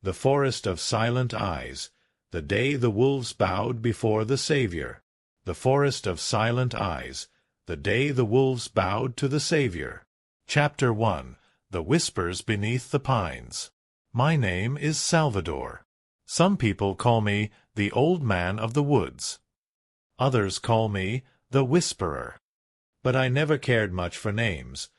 The forest of silent eyes, the day the wolves bowed before the Savior. The forest of silent eyes, the day the wolves bowed to the Savior. Chapter 1. The Whispers Beneath the Pines. My name is Salvador. Some people call me the Old Man of the Woods. Others call me the Whisperer. But I never cared much for names,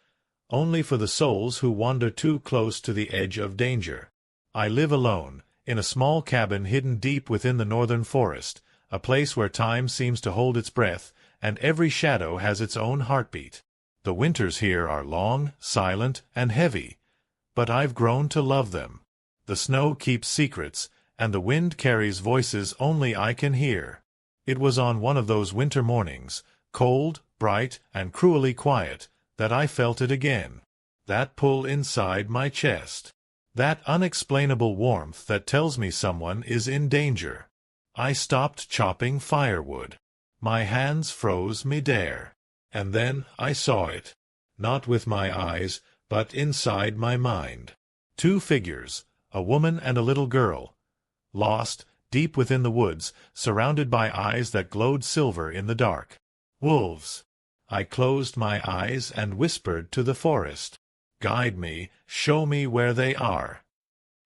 only for the souls who wander too close to the edge of danger. I live alone, in a small cabin hidden deep within the northern forest, a place where time seems to hold its breath, and every shadow has its own heartbeat. The winters here are long, silent, and heavy, but I've grown to love them. The snow keeps secrets, and the wind carries voices only I can hear. It was on one of those winter mornings, cold, bright, and cruelly quiet, that I felt it again. That pull inside my chest. That unexplainable warmth that tells me someone is in danger. I stopped chopping firewood. My hands froze mid-air. And then I saw it. Not with my eyes, but inside my mind. Two figures, a woman and a little girl. Lost, deep within the woods, surrounded by eyes that glowed silver in the dark. Wolves. I closed my eyes and whispered to the forest. Guide me, show me where they are.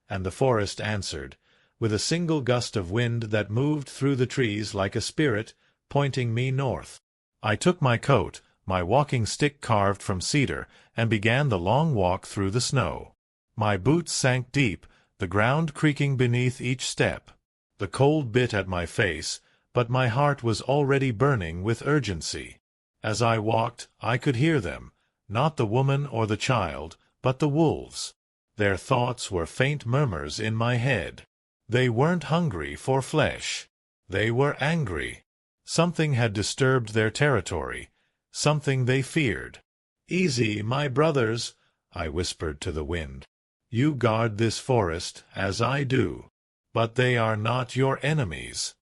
And the forest answered, with a single gust of wind that moved through the trees like a spirit, pointing me north. I took my coat, my walking stick carved from cedar, and began the long walk through the snow. My boots sank deep, the ground creaking beneath each step. The cold bit at my face, but my heart was already burning with urgency. As I walked, I could hear them, not the woman or the child, but the wolves. Their thoughts were faint murmurs in my head. They weren't hungry for flesh. They were angry. Something had disturbed their territory, something they feared. "Easy, my brothers," I whispered to the wind. "You guard this forest, as I do. But they are not your enemies."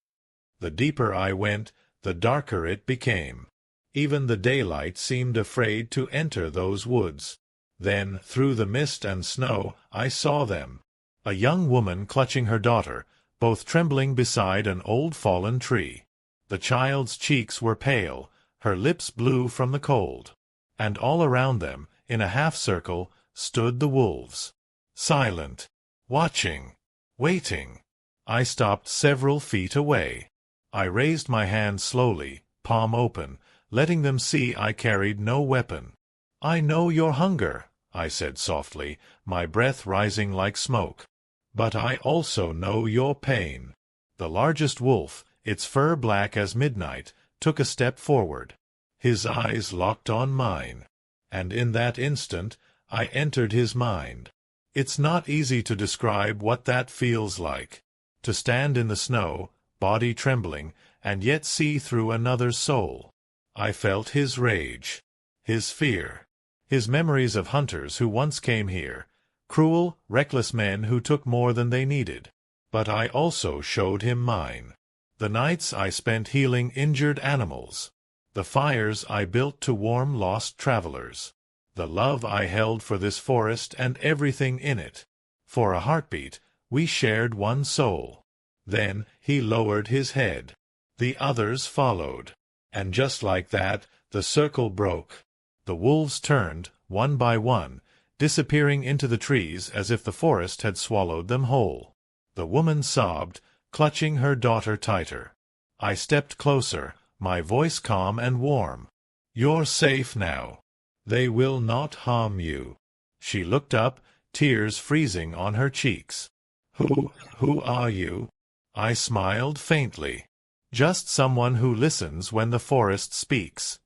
The deeper I went, the darker it became. Even the daylight seemed afraid to enter those woods. Then, through the mist and snow, I saw them. A young woman clutching her daughter, both trembling beside an old fallen tree. The child's cheeks were pale, her lips blue from the cold. And all around them, in a half-circle, stood the wolves. Silent, watching, waiting. I stopped several feet away. I raised my hand slowly, palm open, letting them see I carried no weapon. "I know your hunger," I said softly, my breath rising like smoke. "But I also know your pain." The largest wolf, its fur black as midnight, took a step forward. His eyes locked on mine. And in that instant, I entered his mind. It's not easy to describe what that feels like. To stand in the snow, body trembling, and yet see through another's soul. I felt his rage, his fear, his memories of hunters who once came here, cruel, reckless men who took more than they needed. But I also showed him mine. The nights I spent healing injured animals. The fires I built to warm lost travelers. The love I held for this forest and everything in it. For a heartbeat, we shared one soul. Then he lowered his head. The others followed. And just like that, the circle broke. The wolves turned, one by one, disappearing into the trees as if the forest had swallowed them whole. The woman sobbed, clutching her daughter tighter. I stepped closer, my voice calm and warm. "You're safe now. They will not harm you." She looked up, tears freezing on her cheeks. Who are you?" I smiled faintly. "Just someone who listens when the forest speaks."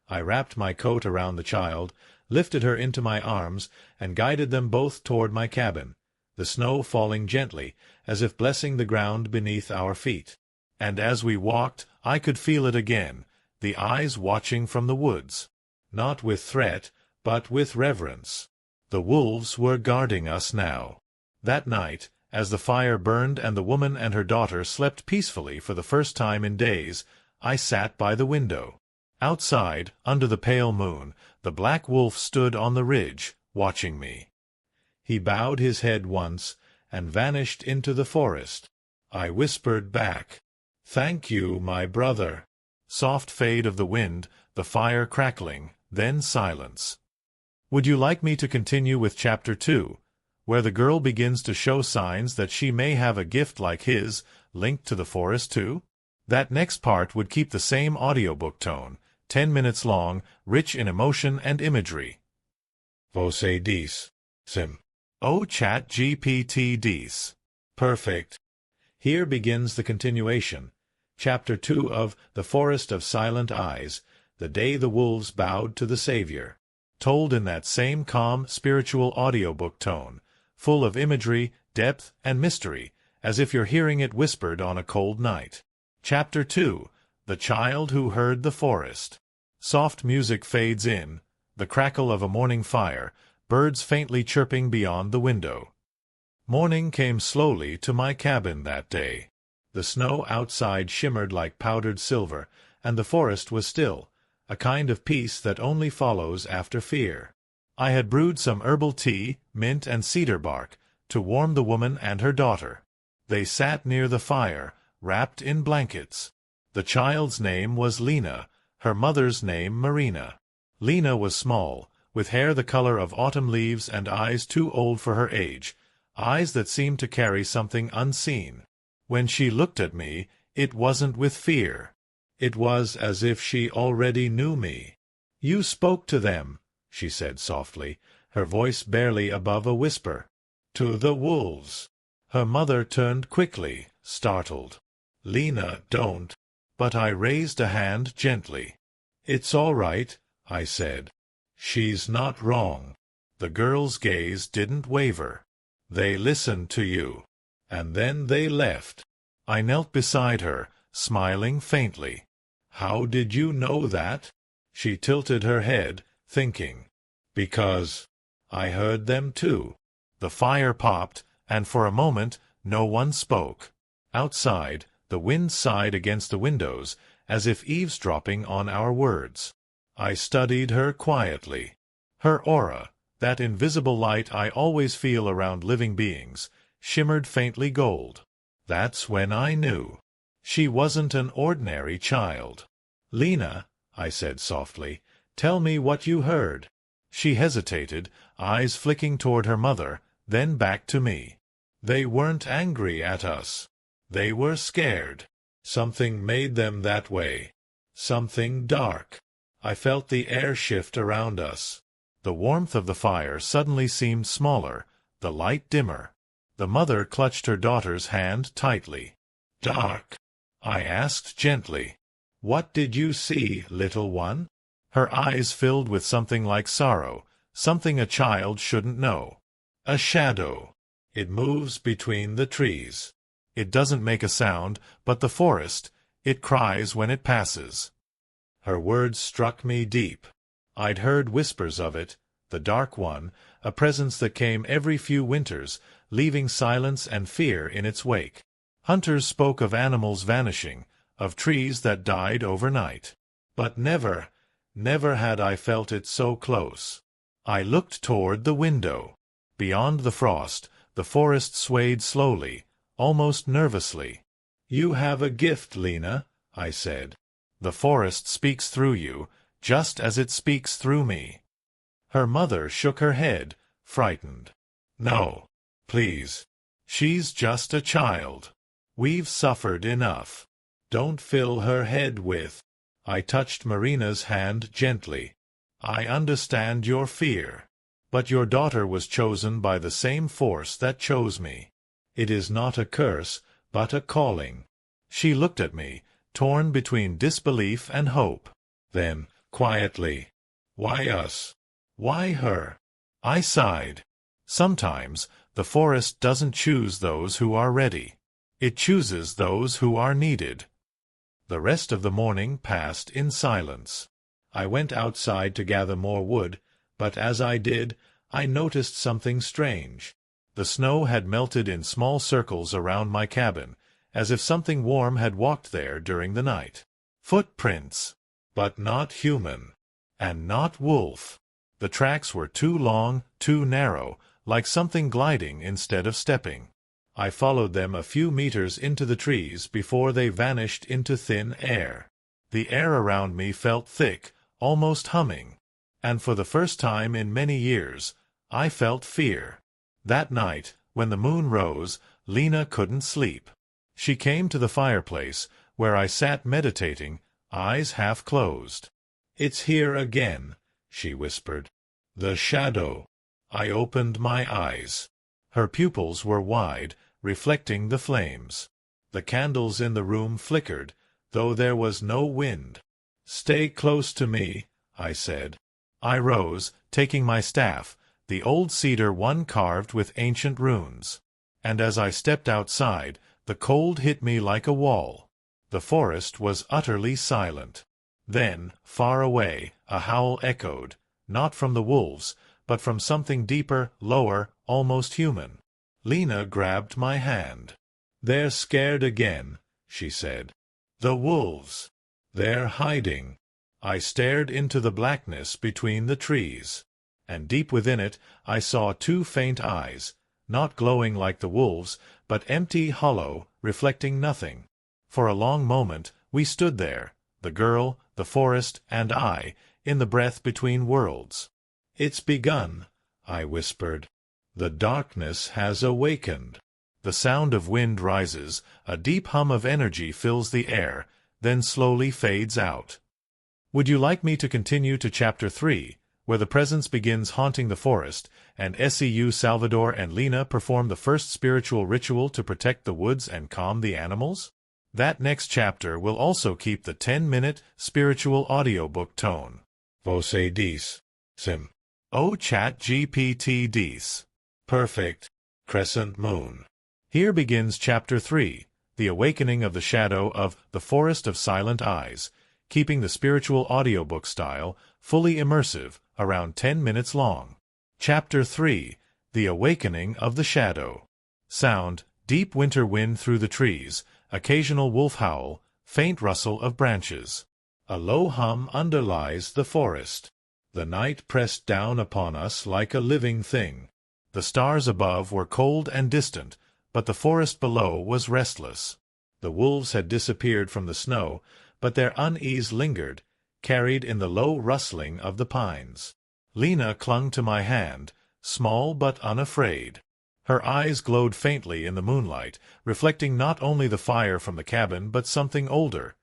I wrapped my coat around the child, lifted her into my arms, and guided them both toward my cabin, the snow falling gently, as if blessing the ground beneath our feet. And as we walked, I could feel it again, the eyes watching from the woods. Not with threat, but with reverence. The wolves were guarding us now. That night, as the fire burned and the woman and her daughter slept peacefully for the first time in days, I sat by the window. Outside, under the pale moon, the black wolf stood on the ridge, watching me. He bowed his head once, and vanished into the forest. I whispered back, "Thank you, my brother." Soft fade of the wind, the fire crackling, then silence. Would you like me to continue with Chapter 2, where the girl begins to show signs that she may have a gift like his, linked to the forest too? That next part would keep the same audiobook tone, 10 minutes long, rich in emotion and imagery. Você diz, Sim. Oh, ChatGPT diz. Perfect. Here begins the continuation. Chapter 2 of The Forest of Silent Eyes, The Day the Wolves Bowed to the Savior. Told in that same calm, spiritual audiobook tone, full of imagery, depth, and mystery, as if you're hearing it whispered on a cold night. Chapter 2, The Child Who Heard the Forest. Soft music fades in, the crackle of a morning fire, birds faintly chirping beyond the window. Morning came slowly to my cabin that day. The snow outside shimmered like powdered silver, and the forest was still, a kind of peace that only follows after fear. I had brewed some herbal tea, mint and cedar bark, to warm the woman and her daughter. They sat near the fire, wrapped in blankets. The child's name was Lena, her mother's name Marina. Lena was small, with hair the color of autumn leaves and eyes too old for her age, eyes that seemed to carry something unseen. When she looked at me, it wasn't with fear. It was as if she already knew me. "You spoke to them," she said softly, her voice barely above a whisper. "To the wolves." Her mother turned quickly, startled. "Lena, don't." But I raised a hand gently. "It's all right," I said. "She's not wrong." The girl's gaze didn't waver. "They listened to you. And then they left." I knelt beside her, smiling faintly. "How did you know that?" She tilted her head, thinking. "Because I heard them too." The fire popped, and for a moment no one spoke. Outside, the wind sighed against the windows, as if eavesdropping on our words. I studied her quietly. Her aura, that invisible light I always feel around living beings, shimmered faintly gold. That's when I knew. She wasn't an ordinary child. "Lena," I said softly, "tell me what you heard." She hesitated, eyes flicking toward her mother, then back to me. "They weren't angry at us. They were scared. Something made them that way. Something dark." I felt the air shift around us. The warmth of the fire suddenly seemed smaller, the light dimmer. The mother clutched her daughter's hand tightly. "Dark?" I asked gently. "What did you see, little one?" Her eyes filled with something like sorrow, something a child shouldn't know. "A shadow. It moves between the trees. It doesn't make a sound, but the forest, it cries when it passes." Her words struck me deep. I'd heard whispers of it, the Dark One, a presence that came every few winters, leaving silence and fear in its wake. Hunters spoke of animals vanishing, of trees that died overnight. But never had I felt it so close. I looked toward the window. Beyond the frost, the forest swayed slowly, almost nervously. "You have a gift, Lena," I said. "The forest speaks through you, just as it speaks through me." Her mother shook her head, frightened. "No, please. She's just a child. We've suffered enough. Don't fill her head with—" I touched Marina's hand gently. "I understand your fear. But your daughter was chosen by the same force that chose me. It is not a curse, but a calling." She looked at me, torn between disbelief and hope. Then, quietly, "Why us? Why her?" I sighed. Sometimes the forest doesn't choose those who are ready. It chooses those who are needed. The rest of the morning passed in silence. I went outside to gather more wood, but as I did, I noticed something strange. The snow had melted in small circles around my cabin, as if something warm had walked there during the night. Footprints, but not human, and not wolf. The tracks were too long, too narrow, like something gliding instead of stepping. I followed them a few meters into the trees before they vanished into thin air. The air around me felt thick, almost humming. And for the first time in many years, I felt fear. That night, when the moon rose, Lena couldn't sleep. She came to the fireplace, where I sat meditating, eyes half closed. "It's here again," she whispered. "The shadow." I opened my eyes. Her pupils were wide, reflecting the flames. The candles in the room flickered, though there was no wind. "Stay close to me," I said. I rose, taking my staff, the old cedar one carved with ancient runes. And as I stepped outside, the cold hit me like a wall. The forest was utterly silent. Then, far away, a howl echoed, not from the wolves, but from something deeper, lower, almost human. Lena grabbed my hand. "They're scared again," she said. "The wolves. They're hiding." I stared into the blackness between the trees. And deep within it I saw two faint eyes, not glowing like the wolves, but empty, hollow, reflecting nothing. For a long moment we stood there, the girl, the forest, and I, in the breath between worlds. "It's begun," I whispered. "The darkness has awakened." The sound of wind rises, a deep hum of energy fills the air, then slowly fades out. Would you like me to continue to Chapter 3, where the presence begins haunting the forest, and Seu Salvador and Lena perform the first spiritual ritual to protect the woods and calm the animals? That next chapter will also keep the 10-minute spiritual audiobook tone. Você diz. Sim. Oh, ChatGPT diz. Perfect. Crescent moon. Here begins Chapter 3, the awakening of the shadow of The Forest of Silent Eyes, keeping the spiritual audiobook style, fully immersive, around 10 minutes long. Chapter 3, The Awakening of the Shadow. Sound, deep winter wind through the trees, occasional wolf howl, faint rustle of branches. A low hum underlies the forest. The night pressed down upon us like a living thing. The stars above were cold and distant, but the forest below was restless. The wolves had disappeared from the snow, but their unease lingered, carried in the low rustling of the pines. Lena clung to my hand, small but unafraid. Her eyes glowed faintly in the moonlight, reflecting not only the fire from the cabin but something older,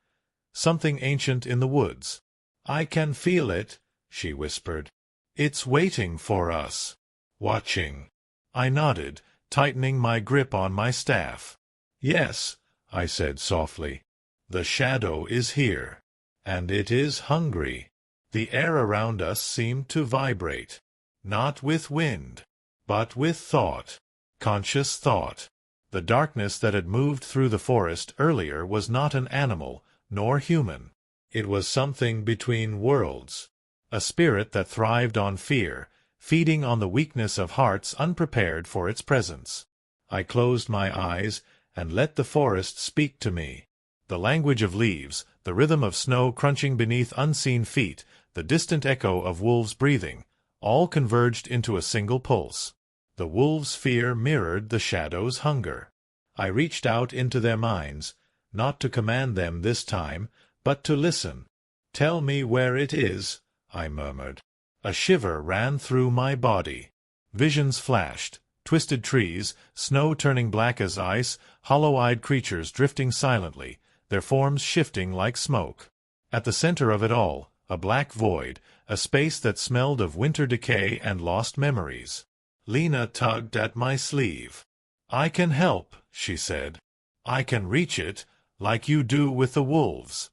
something ancient in the woods. "I can feel it," she whispered. "It's waiting for us. Watching." I nodded, tightening my grip on my staff. "Yes," I said softly. "The shadow is here. And it is hungry." The air around us seemed to vibrate, not with wind, but with thought, conscious thought. The darkness that had moved through the forest earlier was not an animal, nor human. It was something between worlds, a spirit that thrived on fear, feeding on the weakness of hearts unprepared for its presence. I closed my eyes and let the forest speak to me. The language of leaves, the rhythm of snow crunching beneath unseen feet, the distant echo of wolves breathing, all converged into a single pulse. The wolves' fear mirrored the shadow's hunger. I reached out into their minds, not to command them this time, but to listen. "Tell me where it is," I murmured. A shiver ran through my body. Visions flashed, twisted trees, snow turning black as ice, hollow-eyed creatures drifting silently, their forms shifting like smoke. At the center of it all, a black void, a space that smelled of winter decay and lost memories. Lena tugged at my sleeve. "I can help," she said. "I can reach it, like you do with the wolves."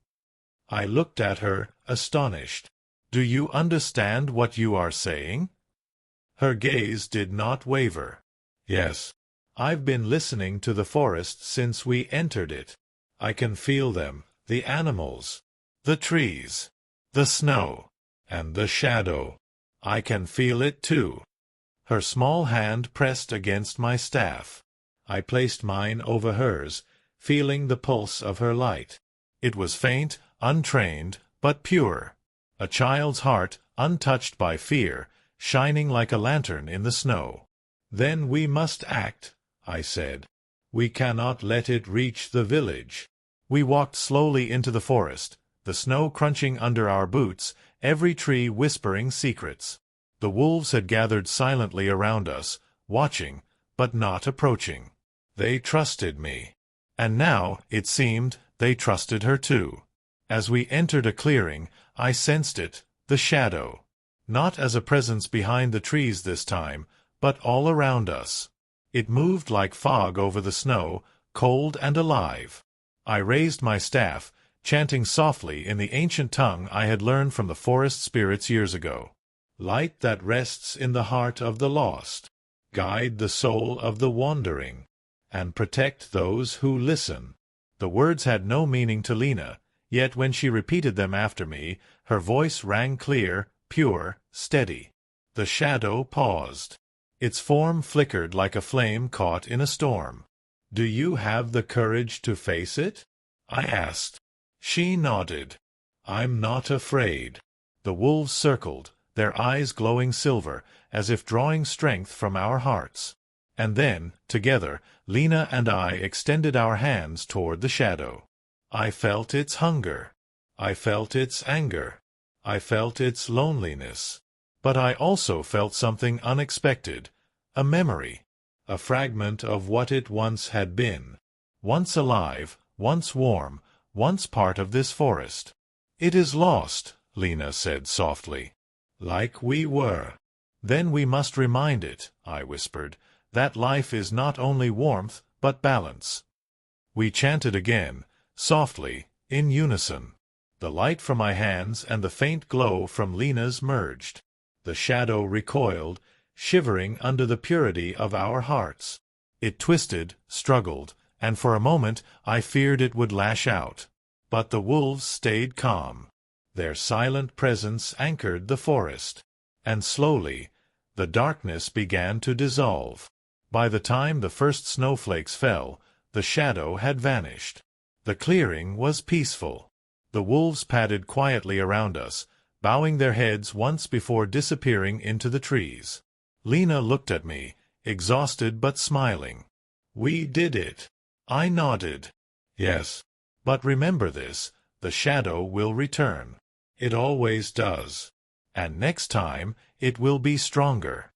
I looked at her, astonished. "Do you understand what you are saying?" Her gaze did not waver. "Yes. I've been listening to the forest since we entered it. I can feel them, the animals, the trees, the snow, and the shadow. I can feel it too." Her small hand pressed against my staff. I placed mine over hers, feeling the pulse of her light. It was faint, untrained, but pure. A child's heart, untouched by fear, shining like a lantern in the snow. "Then we must act," I said. We cannot let it reach the village. We walked slowly into the forest, the snow crunching under our boots, every tree whispering secrets. The wolves had gathered silently around us, watching, but not approaching. They trusted me. And now, it seemed, they trusted her too. As we entered a clearing, I sensed it, the shadow. Not as a presence behind the trees this time, but all around us. It moved like fog over the snow, cold and alive. I raised my staff, chanting softly in the ancient tongue I had learned from the forest spirits years ago. Light that rests in the heart of the lost, guide the soul of the wandering, and protect those who listen. The words had no meaning to Lena, yet when she repeated them after me, her voice rang clear, pure, steady. The shadow paused. Its form flickered like a flame caught in a storm. "Do you have the courage to face it?" I asked. She nodded. "I'm not afraid." The wolves circled, their eyes glowing silver, as if drawing strength from our hearts. And then, together, Lena and I extended our hands toward the shadow. I felt its hunger. I felt its anger. I felt its loneliness. But I also felt something unexpected, a memory, a fragment of what it once had been. Once alive, once warm, once part of this forest. "It is lost," Lena said softly. "Like we were." "Then we must remind it," I whispered, "that life is not only warmth, but balance." We chanted again, softly, in unison. The light from my hands and the faint glow from Lena's merged. The shadow recoiled, shivering under the purity of our hearts. It twisted, struggled, and for a moment I feared it would lash out. But the wolves stayed calm. Their silent presence anchored the forest. And slowly, the darkness began to dissolve. By the time the first snowflakes fell, the shadow had vanished. The clearing was peaceful. The wolves padded quietly around us, bowing their heads once before disappearing into the trees. Lena looked at me, exhausted but smiling. "We did it." I nodded. "Yes. But remember this, the shadow will return. It always does. And next time, it will be stronger."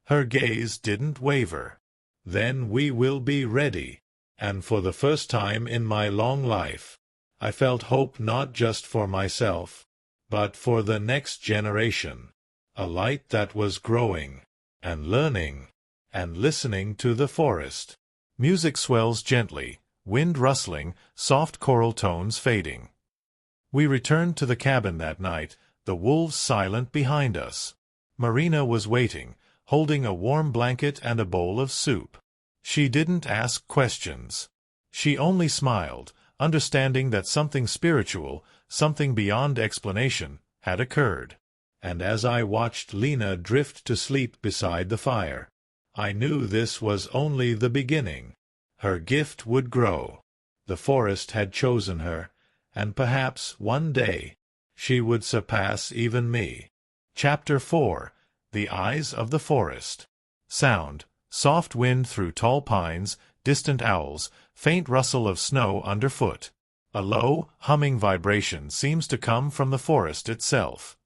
Her gaze didn't waver. "Then we will be ready." And for the first time in my long life, I felt hope not just for myself, but for the next generation. A light that was growing, and learning, and listening to the forest. Music swells gently, wind rustling, soft choral tones fading. We returned to the cabin that night, the wolves silent behind us. Marina was waiting, holding a warm blanket and a bowl of soup. She didn't ask questions. She only smiled, understanding that something spiritual, something beyond explanation, had occurred. And as I watched Lena drift to sleep beside the fire, I knew this was only the beginning. Her gift would grow. The forest had chosen her, and perhaps one day she would surpass even me. Chapter 4. The Eyes of the Forest. Sound. Soft wind through tall pines, distant owls, faint rustle of snow underfoot. A low, humming vibration seems to come from the forest itself.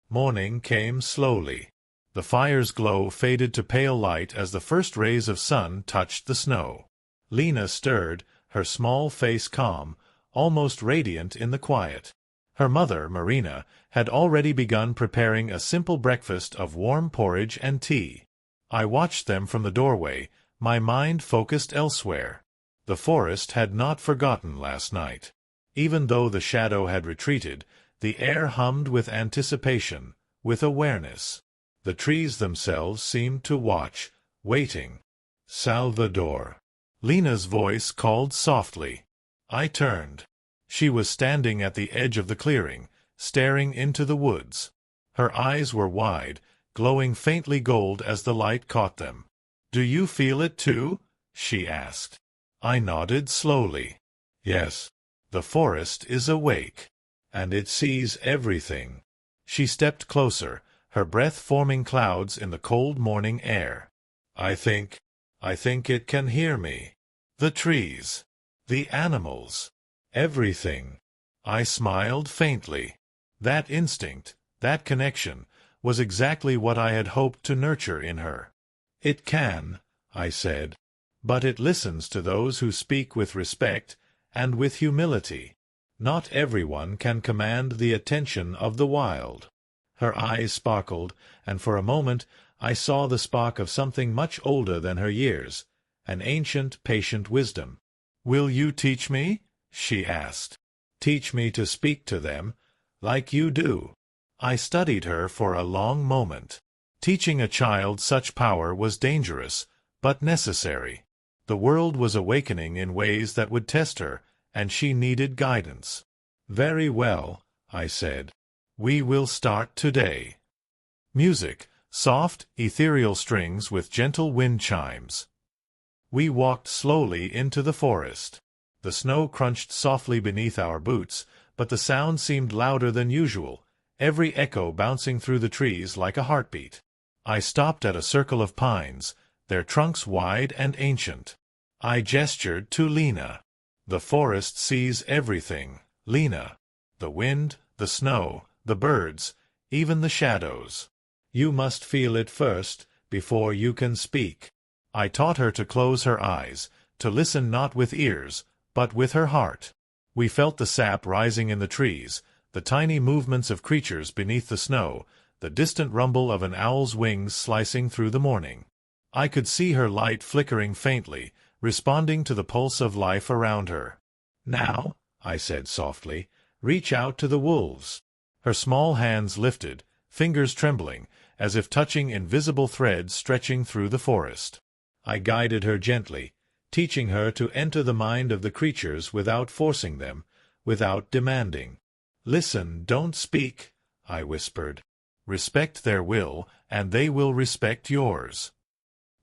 Morning came slowly. The fire's glow faded to pale light as the first rays of sun touched the snow. Lena stirred, her small face calm, almost radiant in the quiet. Her mother, Marina, had already begun preparing a simple breakfast of warm porridge and tea. I watched them from the doorway, my mind focused elsewhere. The forest had not forgotten last night. Even though the shadow had retreated, the air hummed with anticipation, with awareness. The trees themselves seemed to watch, waiting. "Salvador." Lena's voice called softly. I turned. She was standing at the edge of the clearing, staring into the woods. Her eyes were wide, glowing faintly gold as the light caught them. "Do you feel it too?" she asked. I nodded slowly. "Yes. The forest is awake, and it sees everything." She stepped closer, her breath forming clouds in the cold morning air. I think it can hear me." The trees. The animals. Everything. I smiled faintly. That instinct, that connection, was exactly what I had hoped to nurture in her. It can, I said, but it listens to those who speak with respect and with humility. Not everyone can command the attention of the wild. Her eyes sparkled, and for a moment I saw the spark of something much older than her years, an ancient, patient wisdom. "Will you teach me?" she asked. "Teach me to speak to them, like you do." I studied her for a long moment. Teaching a child such power was dangerous, but necessary. The world was awakening in ways that would test her, and she needed guidance. "Very well," I said. "We will start today." Music, soft, ethereal strings with gentle wind chimes. We walked slowly into the forest. The snow crunched softly beneath our boots, but the sound seemed louder than usual, every echo bouncing through the trees like a heartbeat. I stopped at a circle of pines, their trunks wide and ancient. I gestured to Lena. "The forest sees everything, Lena. The wind, the snow, the birds, even the shadows. You must feel it first, before you can speak." I taught her to close her eyes, to listen not with ears, but with her heart. We felt the sap rising in the trees, the tiny movements of creatures beneath the snow, the distant rumble of an owl's wings slicing through the morning. I could see her light flickering faintly, responding to the pulse of life around her. "Now," I said softly, "reach out to the wolves." Her small hands lifted, fingers trembling, as if touching invisible threads stretching through the forest. I guided her gently, teaching her to enter the mind of the creatures without forcing them, without demanding. "Listen, don't speak," I whispered. "Respect their will, and they will respect yours."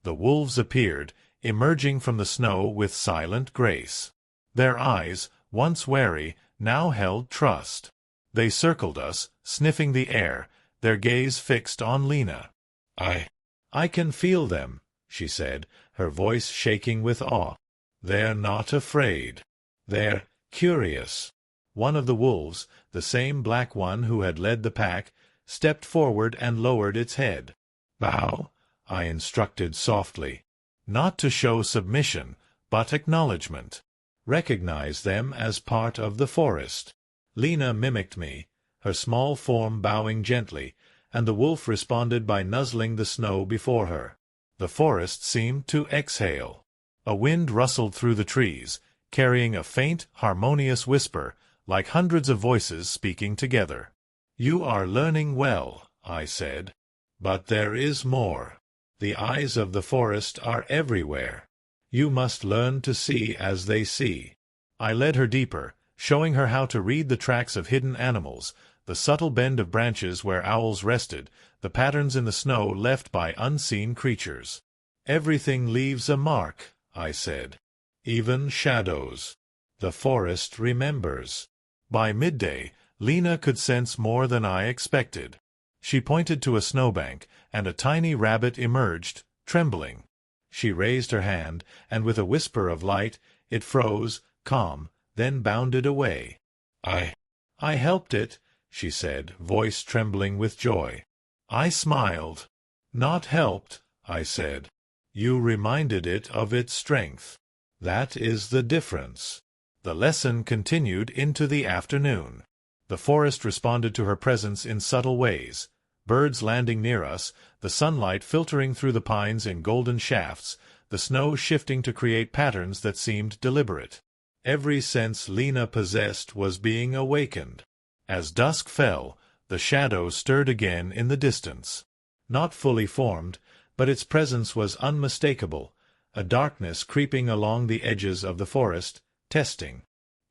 The wolves appeared, emerging from the snow with silent grace. Their eyes, once wary, now held trust. They circled us, sniffing the air, their gaze fixed on Lena. I can feel them," she said, her voice shaking with awe. "They're not afraid. They're curious." One of the wolves, the same black one who had led the pack, stepped forward and lowered its head. "Bow," I instructed softly. "Not to show submission, but acknowledgement. Recognize them as part of the forest." Lena mimicked me, her small form bowing gently, and the wolf responded by nuzzling the snow before her. The forest seemed to exhale. A wind rustled through the trees, carrying a faint, harmonious whisper, like hundreds of voices speaking together. "You are learning well," I said. "But there is more. The eyes of the forest are everywhere. You must learn to see as they see." I led her deeper, showing her how to read the tracks of hidden animals, the subtle bend of branches where owls rested, the patterns in the snow left by unseen creatures. "Everything leaves a mark," I said. "Even shadows. The forest remembers." By midday, Lena could sense more than I expected. She pointed to a snowbank, and a tiny rabbit emerged, trembling. She raised her hand, and with a whisper of light, it froze, calm, then bounded away. I helped it," she said, voice trembling with joy. I smiled. "Not helped," I said. "You reminded it of its strength. That is the difference." The lesson continued into the afternoon. The forest responded to her presence in subtle ways. Birds landing near us, the sunlight filtering through the pines in golden shafts, the snow shifting to create patterns that seemed deliberate. Every sense Lena possessed was being awakened. As dusk fell, the shadow stirred again in the distance. Not fully formed, but its presence was unmistakable, a darkness creeping along the edges of the forest, testing.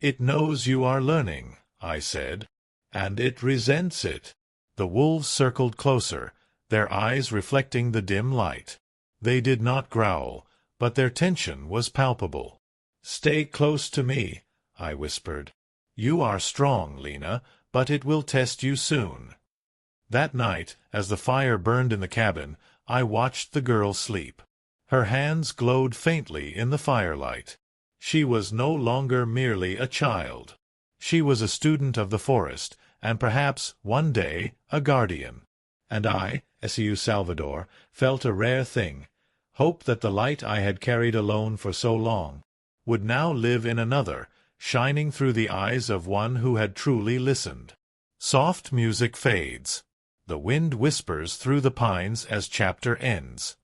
"It knows you are learning," I said, "and it resents it." The wolves circled closer, their eyes reflecting the dim light. They did not growl, but their tension was palpable. "Stay close to me," I whispered. "You are strong, Lena, but it will test you soon." That night, as the fire burned in the cabin, I watched the girl sleep. Her hands glowed faintly in the firelight. She was no longer merely a child. She was a student of the forest, and perhaps, one day, a guardian. And I, S.U. Salvador, felt a rare thing, hope that the light I had carried alone for so long would now live in another, shining through the eyes of one who had truly listened. Soft music fades. The wind whispers through the pines as chapter ends.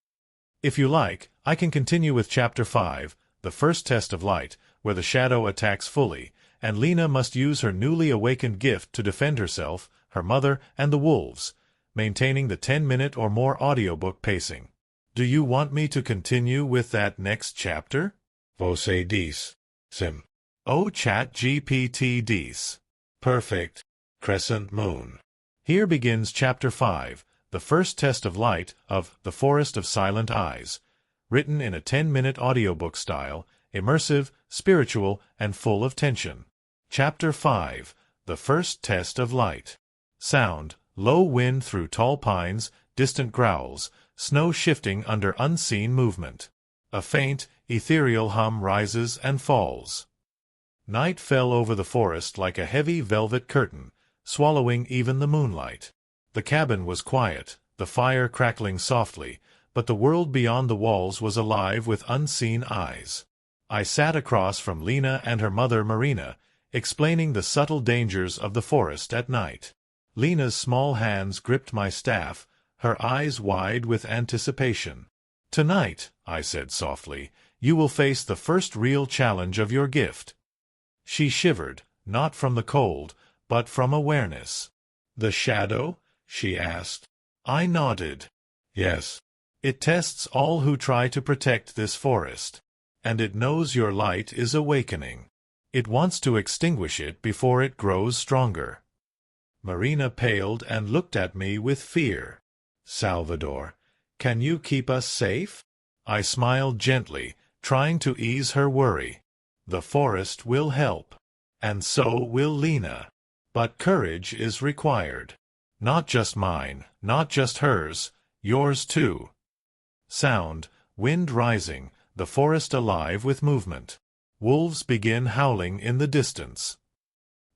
If you like, I can continue with Chapter 5, the first test of light, where the shadow attacks fully, and Lena must use her newly awakened gift to defend herself, her mother, and the wolves, maintaining the 10-minute or more audiobook pacing. Do you want me to continue with that next chapter? Você diz, Sim. Oh, ChatGPT diz. Perfect. Crescent Moon. Here begins Chapter 5, the first test of light of The Forest of Silent Eyes, written in a 10-minute audiobook style, immersive, spiritual, and full of tension. Chapter 5, the first test of light. Sound, low wind through tall pines, distant growls, snow shifting under unseen movement. A faint, ethereal hum rises and falls. Night fell over the forest like a heavy velvet curtain, swallowing even the moonlight. The cabin was quiet, the fire crackling softly, but the world beyond the walls was alive with unseen eyes. I sat across from Lena and her mother Marina, explaining the subtle dangers of the forest at night. Lena's small hands gripped my staff, her eyes wide with anticipation. "Tonight," I said softly, "you will face the first real challenge of your gift." She shivered, not from the cold, but from awareness. "The shadow?" she asked. I nodded. "Yes. It tests all who try to protect this forest. And it knows your light is awakening. It wants to extinguish it before it grows stronger." Marina paled and looked at me with fear. "Salvador, can you keep us safe?" I smiled gently, trying to ease her worry. "The forest will help. And so will Lena. But courage is required. Not just mine, not just hers, yours too." Sound, wind rising, the forest alive with movement. Wolves begin howling in the distance.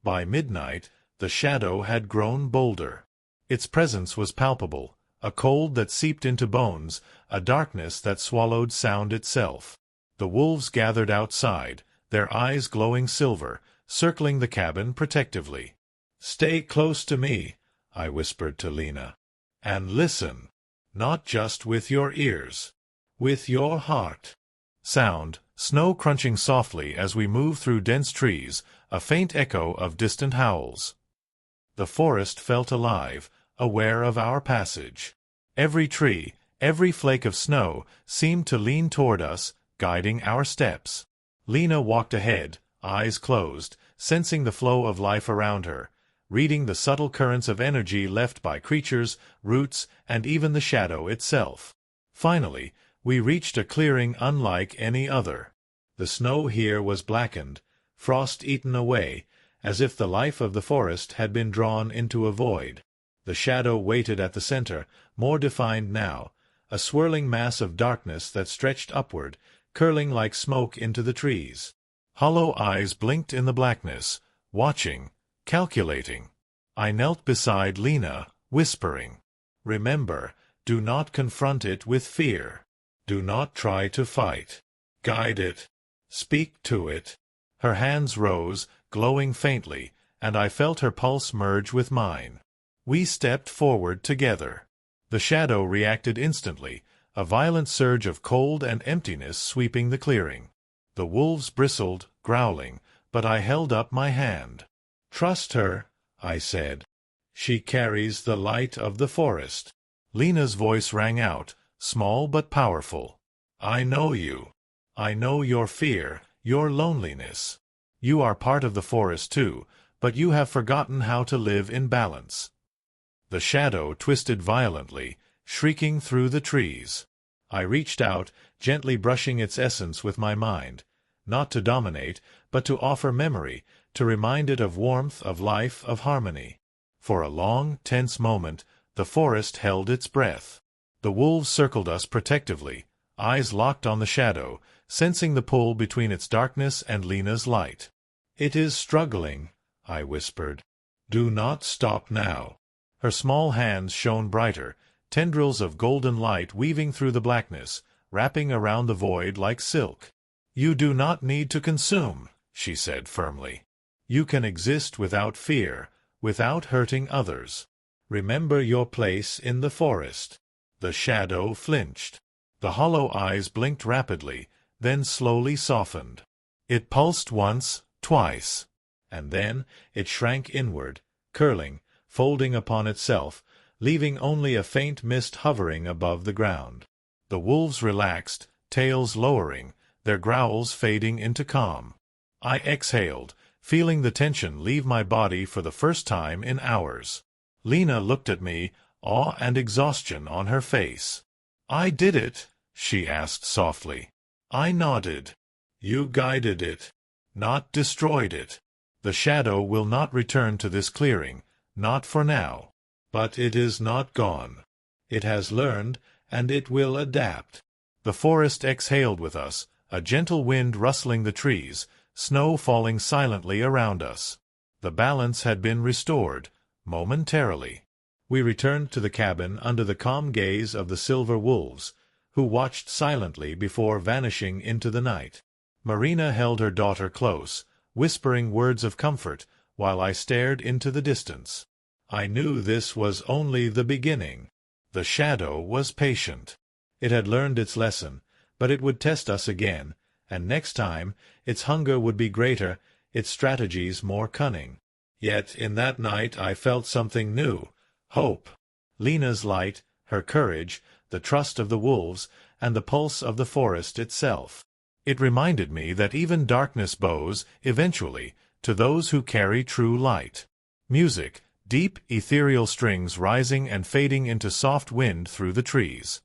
By midnight, the shadow had grown bolder. Its presence was palpable, a cold that seeped into bones, a darkness that swallowed sound itself. The wolves gathered outside, their eyes glowing silver, circling the cabin protectively. "Stay close to me," I whispered to Lena. "And listen. Not just with your ears. With your heart." Sound, snow crunching softly as we move through dense trees, a faint echo of distant howls. The forest felt alive, aware of our passage. Every tree, every flake of snow, seemed to lean toward us, guiding our steps. Lena walked ahead, eyes closed, sensing the flow of life around her, reading the subtle currents of energy left by creatures, roots, and even the shadow itself. Finally, we reached a clearing unlike any other. The snow here was blackened, frost eaten away, as if the life of the forest had been drawn into a void. The shadow waited at the center, more defined now, a swirling mass of darkness that stretched upward, curling like smoke into the trees. Hollow eyes blinked in the blackness, watching, calculating. I knelt beside Lena, whispering, "Remember, do not confront it with fear. Do not try to fight. Guide it. Speak to it." Her hands rose, glowing faintly, and I felt her pulse merge with mine. We stepped forward together. The shadow reacted instantly, a violent surge of cold and emptiness sweeping the clearing. The wolves bristled, growling, but I held up my hand. "Trust her," I said. "She carries the light of the forest." Lena's voice rang out, small but powerful. "I know you. I know your fear, your loneliness. You are part of the forest too, but you have forgotten how to live in balance." The shadow twisted violently, shrieking through the trees. I reached out, gently brushing its essence with my mind, not to dominate, but to offer memory, to remind it of warmth, of life, of harmony. For a long, tense moment, the forest held its breath. The wolves circled us protectively, eyes locked on the shadow, sensing the pull between its darkness and Lena's light. "It is struggling," I whispered. "Do not stop now." Her small hands shone brighter, tendrils of golden light weaving through the blackness, wrapping around the void like silk. "You do not need to consume," she said firmly. "You can exist without fear, without hurting others. Remember your place in the forest." The shadow flinched. The hollow eyes blinked rapidly, then slowly softened. It pulsed once, twice, and then it shrank inward, curling, folding upon itself, leaving only a faint mist hovering above the ground. The wolves relaxed, tails lowering, their growls fading into calm. I exhaled, feeling the tension leave my body for the first time in hours. Lena looked at me, awe and exhaustion on her face. "I did it?" she asked softly. I nodded. "You guided it, not destroyed it. The shadow will not return to this clearing, not for now. But it is not gone. It has learned, and it will adapt." The forest exhaled with us, a gentle wind rustling the trees, snow falling silently around us. The balance had been restored, momentarily. We returned to the cabin under the calm gaze of the silver wolves, who watched silently before vanishing into the night. Marina held her daughter close, whispering words of comfort, while I stared into the distance. I knew this was only the beginning. The shadow was patient. It had learned its lesson, but it would test us again, and next time its hunger would be greater, its strategies more cunning. Yet in that night I felt something new, hope. Lena's light, her courage, the trust of the wolves, and the pulse of the forest itself. It reminded me that even darkness bows, eventually, to those who carry true light. Music, deep, ethereal strings rising and fading into soft wind through the trees.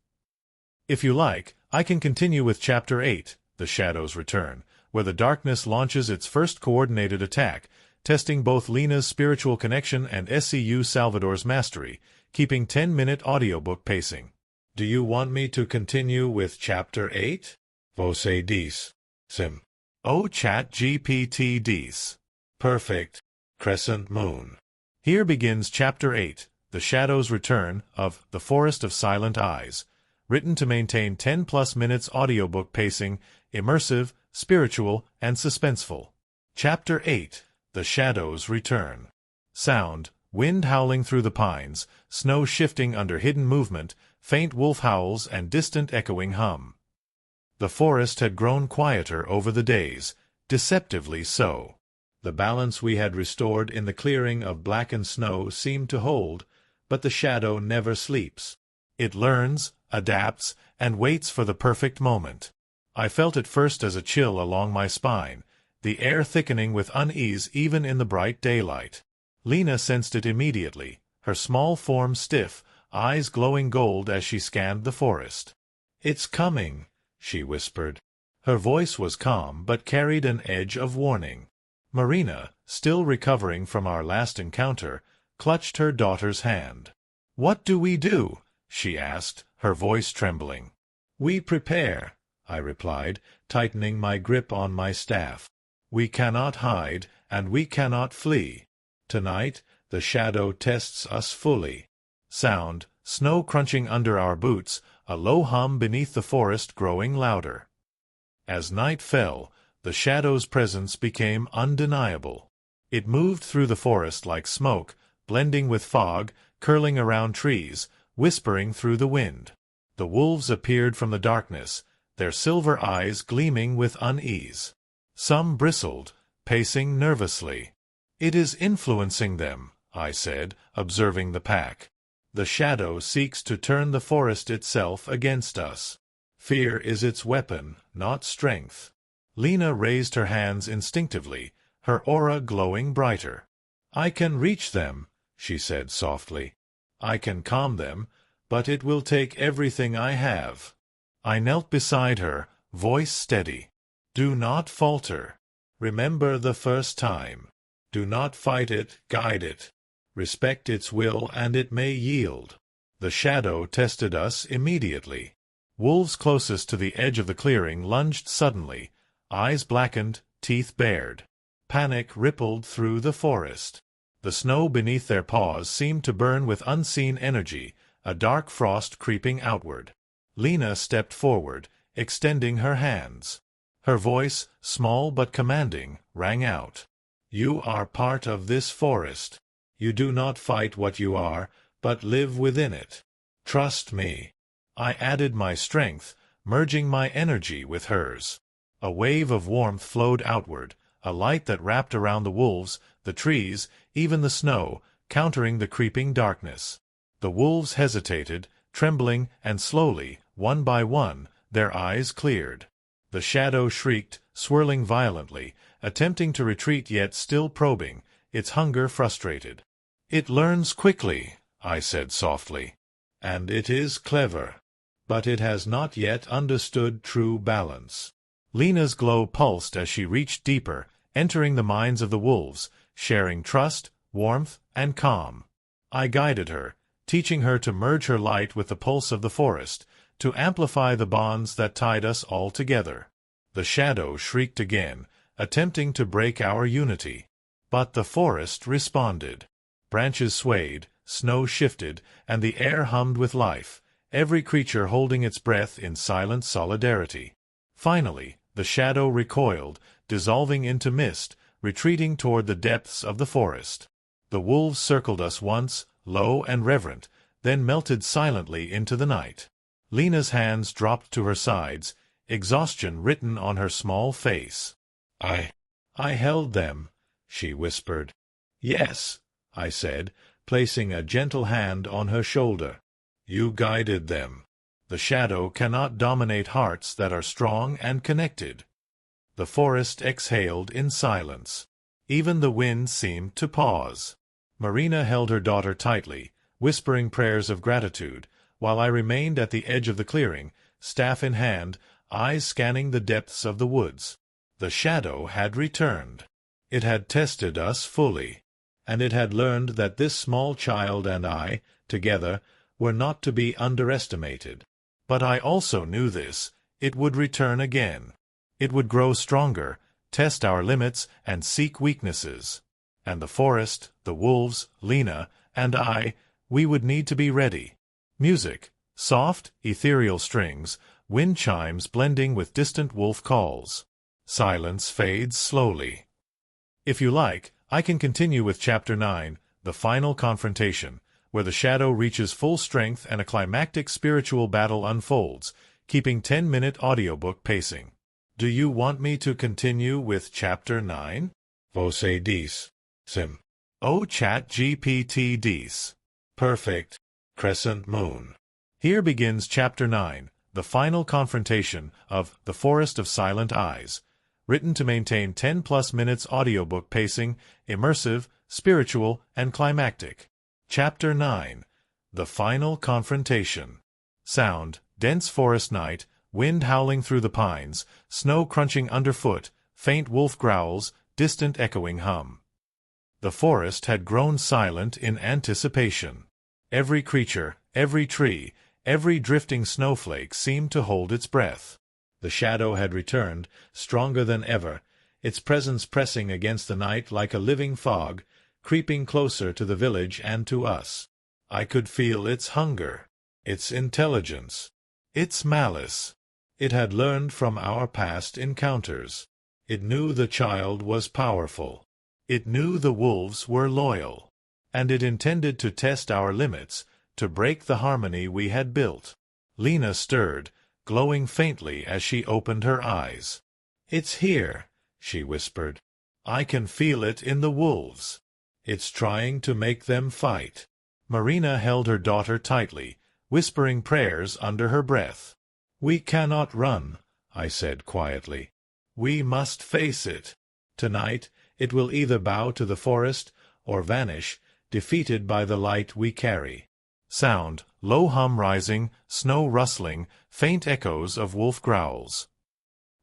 If you like, I can continue with Chapter 8, The Shadow's Return, where the darkness launches its first coordinated attack, testing both Lena's spiritual connection and SCU Salvador's mastery, keeping 10-minute audiobook pacing. Do you want me to continue with Chapter 8? Você diz. Sim. Oh, ChatGPT diz. Perfect. Crescent Moon. Here begins Chapter 8, The Shadow's Return, of The Forest of Silent Eyes, written to maintain 10+ minutes audiobook pacing, immersive, spiritual, and suspenseful. Chapter 8, The Shadow's Return. Sound, wind howling through the pines, snow shifting under hidden movement, faint wolf howls and distant echoing hum. The forest had grown quieter over the days, deceptively so. The balance we had restored in the clearing of blackened snow seemed to hold, but the shadow never sleeps. It learns, adapts, and waits for the perfect moment. I felt it first as a chill along my spine, the air thickening with unease even in the bright daylight. Lena sensed it immediately, her small form stiff, eyes glowing gold as she scanned the forest. "It's coming," she whispered. Her voice was calm but carried an edge of warning. Marina, still recovering from our last encounter, clutched her daughter's hand. "What do we do?" she asked, her voice trembling. "We prepare," I replied, tightening my grip on my staff. "We cannot hide, and we cannot flee. Tonight, the shadow tests us fully." Sound, snow crunching under our boots, a low hum beneath the forest growing louder. As night fell, the shadow's presence became undeniable. It moved through the forest like smoke, blending with fog, curling around trees, whispering through the wind. The wolves appeared from the darkness, their silver eyes gleaming with unease. Some bristled, pacing nervously. "It is influencing them," I said, observing the pack. "The shadow seeks to turn the forest itself against us. Fear is its weapon, not strength." Lena raised her hands instinctively, her aura glowing brighter. "I can reach them," she said softly. "I can calm them, but it will take everything I have." I knelt beside her, voice steady. "Do not falter. Remember the first time. Do not fight it, guide it. Respect its will and it may yield." The shadow tested us immediately. Wolves closest to the edge of the clearing lunged suddenly, eyes blackened, teeth bared. Panic rippled through the forest. The snow beneath their paws seemed to burn with unseen energy, a dark frost creeping outward. Lena stepped forward, extending her hands. Her voice, small but commanding, rang out. "You are part of this forest. You do not fight what you are, but live within it. Trust me." I added my strength, merging my energy with hers. A wave of warmth flowed outward, a light that wrapped around the wolves, the trees, even the snow, countering the creeping darkness. The wolves hesitated, trembling, and slowly, one by one, their eyes cleared. The shadow shrieked, swirling violently, attempting to retreat yet still probing, its hunger frustrated. "It learns quickly," I said softly. "And it is clever. But it has not yet understood true balance." Lena's glow pulsed as she reached deeper, entering the minds of the wolves, sharing trust, warmth, and calm. I guided her, teaching her to merge her light with the pulse of the forest, to amplify the bonds that tied us all together. The shadow shrieked again, attempting to break our unity. But the forest responded. Branches swayed, snow shifted, and the air hummed with life, every creature holding its breath in silent solidarity. Finally, the shadow recoiled, dissolving into mist, retreating toward the depths of the forest. The wolves circled us once, low and reverent, then melted silently into the night. Lena's hands dropped to her sides, exhaustion written on her small face. I held them," she whispered. "Yes," I said, placing a gentle hand on her shoulder. "You guided them. The shadow cannot dominate hearts that are strong and connected." The forest exhaled in silence. Even the wind seemed to pause. Marina held her daughter tightly, whispering prayers of gratitude, while I remained at the edge of the clearing, staff in hand, eyes scanning the depths of the woods. The shadow had returned. It had tested us fully, and it had learned that this small child and I, together, were not to be underestimated. But I also knew this: it would return again. It would grow stronger, test our limits, and seek weaknesses. And the forest, the wolves, Lena, and I, we would need to be ready. Music, soft, ethereal strings, wind chimes blending with distant wolf calls. Silence fades slowly. If you like, I can continue with Chapter 9, The Final Confrontation, where the shadow reaches full strength and a climactic spiritual battle unfolds, keeping 10-minute audiobook pacing. Do you want me to continue with Chapter 9? Você diz. Sim. Oh, ChatGPT diz. Perfect. Crescent Moon. Here begins Chapter 9, The Final Confrontation of The Forest of Silent Eyes, written to maintain 10+ minutes audiobook pacing, immersive, spiritual, and climactic. Chapter 9, The Final Confrontation. Sound, dense forest night, wind howling through the pines, snow crunching underfoot, faint wolf growls, distant echoing hum. The forest had grown silent in anticipation. Every creature, every tree, every drifting snowflake seemed to hold its breath. The shadow had returned, stronger than ever, its presence pressing against the night like a living fog, creeping closer to the village and to us. I could feel its hunger, its intelligence, its malice. It had learned from our past encounters. It knew the child was powerful. It knew the wolves were loyal. And it intended to test our limits, to break the harmony we had built. Lena stirred, glowing faintly as she opened her eyes. "It's here," she whispered. "I can feel it in the wolves. It's trying to make them fight." Marina held her daughter tightly, whispering prayers under her breath. "We cannot run," I said quietly. "We must face it. Tonight it will either bow to the forest or vanish, defeated by the light we carry." Sound, low hum rising, snow rustling, faint echoes of wolf growls.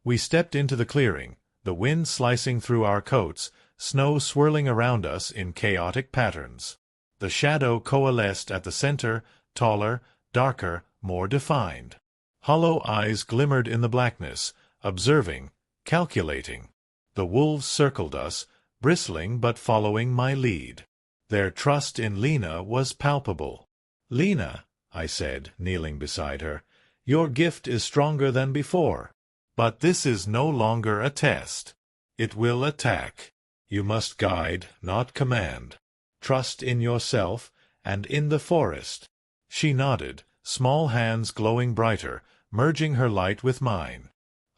We stepped into the clearing, the wind slicing through our coats, snow swirling around us in chaotic patterns. The shadow coalesced at the center, taller, darker, more defined. Hollow eyes glimmered in the blackness, observing, calculating. The wolves circled us, bristling but following my lead. Their trust in Lena was palpable. "Lena," I said, kneeling beside her, "your gift is stronger than before. But this is no longer a test. It will attack. You must guide, not command. Trust in yourself and in the forest." She nodded, small hands glowing brighter, merging her light with mine.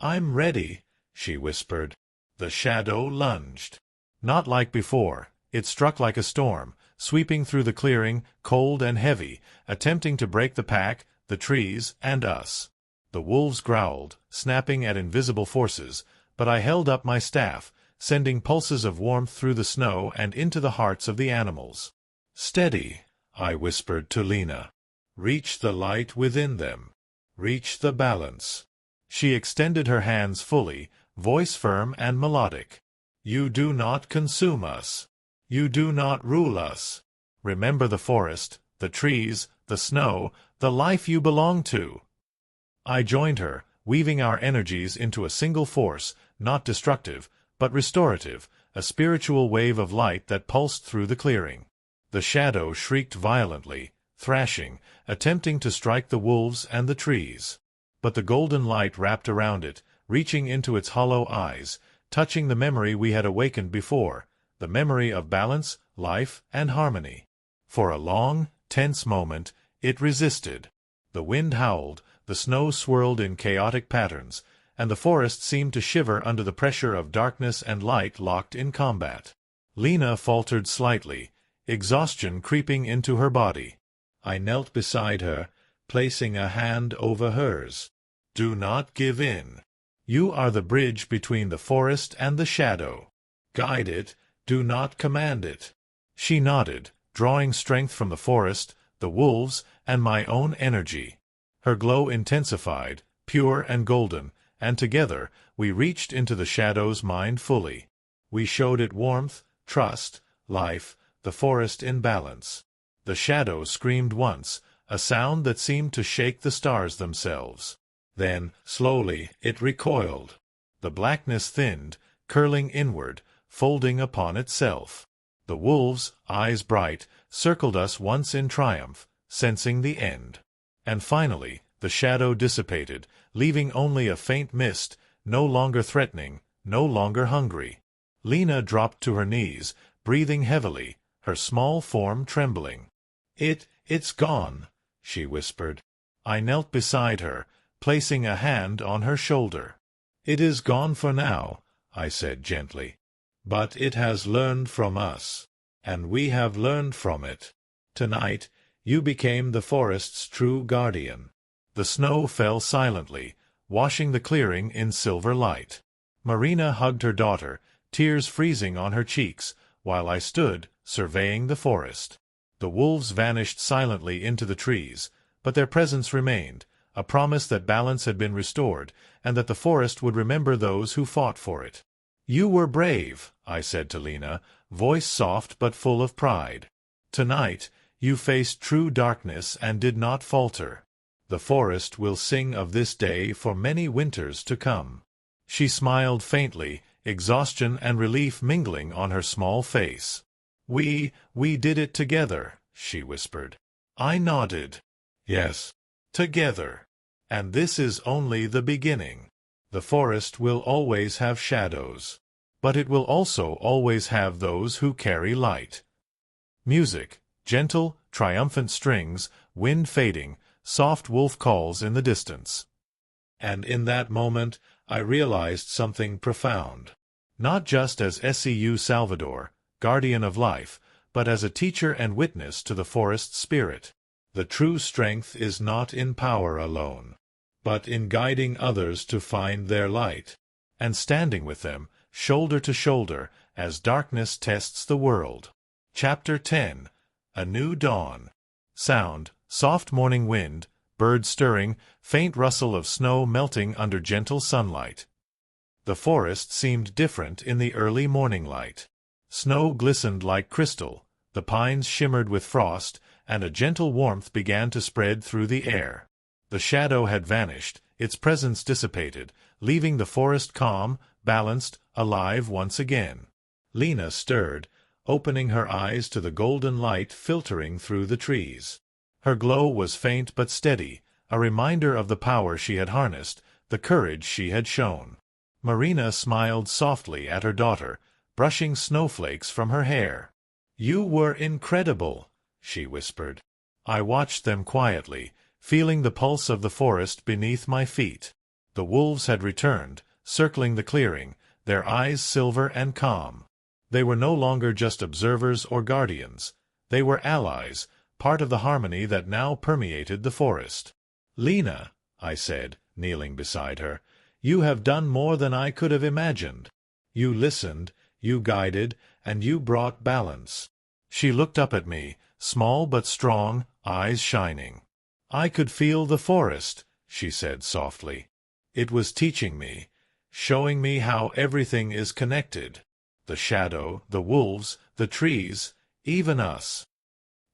"I'm ready," she whispered. The shadow lunged. Not like before. It struck like a storm, sweeping through the clearing, cold and heavy, attempting to break the pack, the trees, and us. The wolves growled, snapping at invisible forces, but I held up my staff, sending pulses of warmth through the snow and into the hearts of the animals. "Steady," I whispered to Lena. "Reach the light within them. Reach the balance." She extended her hands fully, voice firm and melodic. "You do not consume us. You do not rule us. Remember the forest, the trees, the snow, the life you belong to." I joined her, weaving our energies into a single force, not destructive, but restorative, a spiritual wave of light that pulsed through the clearing. The shadow shrieked violently, thrashing, attempting to strike the wolves and the trees. But the golden light wrapped around it, reaching into its hollow eyes, touching the memory we had awakened before, the memory of balance, life, and harmony. For a long, tense moment, it resisted. The wind howled, the snow swirled in chaotic patterns, and the forest seemed to shiver under the pressure of darkness and light locked in combat. Lena faltered slightly, exhaustion creeping into her body. I knelt beside her, placing a hand over hers. "Do not give in. You are the bridge between the forest and the shadow. Guide it, do not command it." She nodded, drawing strength from the forest, the wolves, and my own energy. Her glow intensified, pure and golden, and together we reached into the shadow's mind fully. We showed it warmth, trust, life, the forest in balance. The shadow screamed once, a sound that seemed to shake the stars themselves. Then, slowly, it recoiled. The blackness thinned, curling inward, folding upon itself. The wolves, eyes bright, circled us once in triumph, sensing the end. And finally, the shadow dissipated, leaving only a faint mist, no longer threatening, no longer hungry. Lena dropped to her knees, breathing heavily, her small form trembling. It's gone," she whispered. I knelt beside her, placing a hand on her shoulder. "It is gone for now," I said gently. "But it has learned from us, and we have learned from it. Tonight, you became the forest's true guardian." The snow fell silently, washing the clearing in silver light. Marina hugged her daughter, tears freezing on her cheeks, while I stood, surveying the forest. The wolves vanished silently into the trees, but their presence remained, a promise that balance had been restored, and that the forest would remember those who fought for it. "You were brave," I said to Lena, voice soft but full of pride. "Tonight, you faced true darkness and did not falter. The forest will sing of this day for many winters to come." She smiled faintly, exhaustion and relief mingling on her small face. We did it together," she whispered. I nodded. "Yes, together. And this is only the beginning. The forest will always have shadows, but it will also always have those who carry light." Music, gentle, triumphant strings, wind fading, soft wolf calls in the distance. And in that moment, I realized something profound. Not just as SCU Salvador, guardian of life, but as a teacher and witness to the forest spirit. The true strength is not in power alone, but in guiding others to find their light, and standing with them, shoulder to shoulder, as darkness tests the world. Chapter 10. A New Dawn. Sound, soft morning wind, birds stirring, faint rustle of snow melting under gentle sunlight. The forest seemed different in the early morning light. Snow glistened like crystal, the pines shimmered with frost, and a gentle warmth began to spread through the air. The shadow had vanished, its presence dissipated, leaving the forest calm, balanced, alive once again. Lena stirred, opening her eyes to the golden light filtering through the trees. Her glow was faint but steady, a reminder of the power she had harnessed, the courage she had shown. Marina smiled softly at her daughter, brushing snowflakes from her hair. "You were incredible," she whispered. I watched them quietly, feeling the pulse of the forest beneath my feet. The wolves had returned, circling the clearing, their eyes silver and calm. They were no longer just observers or guardians. They were allies, part of the harmony that now permeated the forest. "Lena," I said, kneeling beside her, "you have done more than I could have imagined. You listened, you guided, and you brought balance." She looked up at me, small but strong, eyes shining. "I could feel the forest," she said softly. "It was teaching me, showing me how everything is connected. The shadow, the wolves, the trees, even us."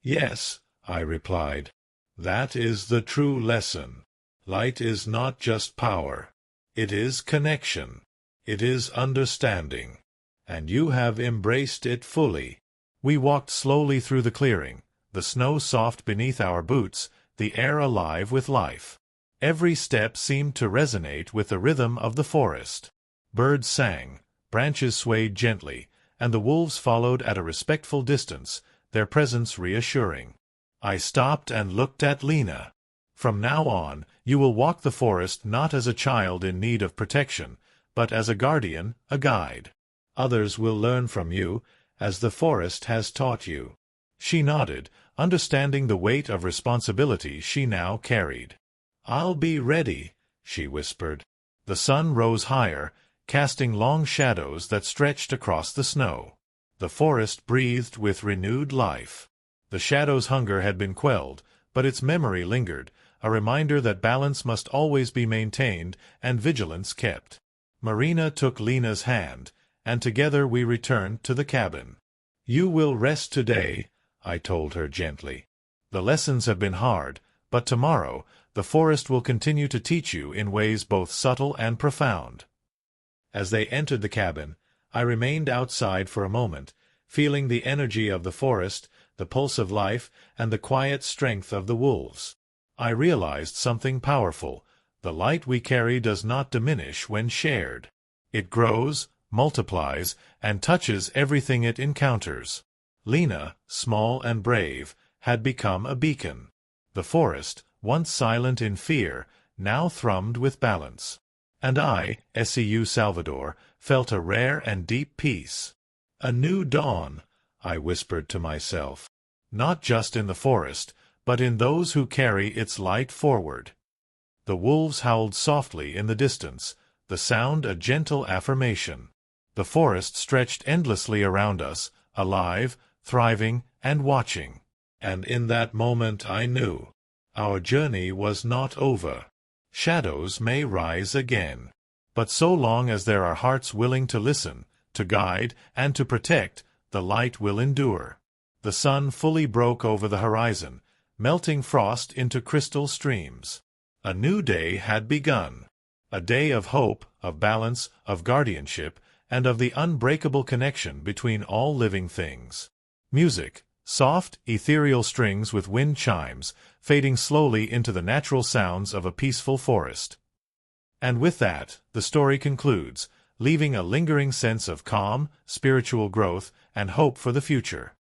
"Yes," I replied. "That is the true lesson. Light is not just power. It is connection. It is understanding. And you have embraced it fully." We walked slowly through the clearing, the snow soft beneath our boots, the air alive with life. Every step seemed to resonate with the rhythm of the forest. Birds sang, branches swayed gently, and the wolves followed at a respectful distance, their presence reassuring. I stopped and looked at Lena. "From now on, you will walk the forest not as a child in need of protection, but as a guardian, a guide. Others will learn from you, as the forest has taught you." She nodded, understanding the weight of responsibility she now carried. "I'll be ready," she whispered. The sun rose higher, casting long shadows that stretched across the snow. The forest breathed with renewed life. The shadow's hunger had been quelled, but its memory lingered, a reminder that balance must always be maintained and vigilance kept. Marina took Lena's hand, and together we returned to the cabin. "You will rest today," I told her gently. "The lessons have been hard, but tomorrow the forest will continue to teach you in ways both subtle and profound." As they entered the cabin, I remained outside for a moment, feeling the energy of the forest, the pulse of life, and the quiet strength of the wolves. I realized something powerful. The light we carry does not diminish when shared. It grows, multiplies, and touches everything it encounters. Lena, small and brave, had become a beacon. The forest, once silent in fear, now thrummed with balance. And I, SEU Salvador, felt a rare and deep peace. "A new dawn," I whispered to myself. "Not just in the forest, but in those who carry its light forward." The wolves howled softly in the distance, the sound a gentle affirmation. The forest stretched endlessly around us, alive, thriving, and watching. And in that moment I knew our journey was not over. Shadows may rise again, but so long as there are hearts willing to listen, to guide, and to protect, the light will endure. The sun fully broke over the horizon, melting frost into crystal streams. A new day had begun. A day of hope, of balance, of guardianship, and of the unbreakable connection between all living things. Music, soft, ethereal strings with wind chimes, fading slowly into the natural sounds of a peaceful forest. And with that, the story concludes, leaving a lingering sense of calm, spiritual growth, and hope for the future.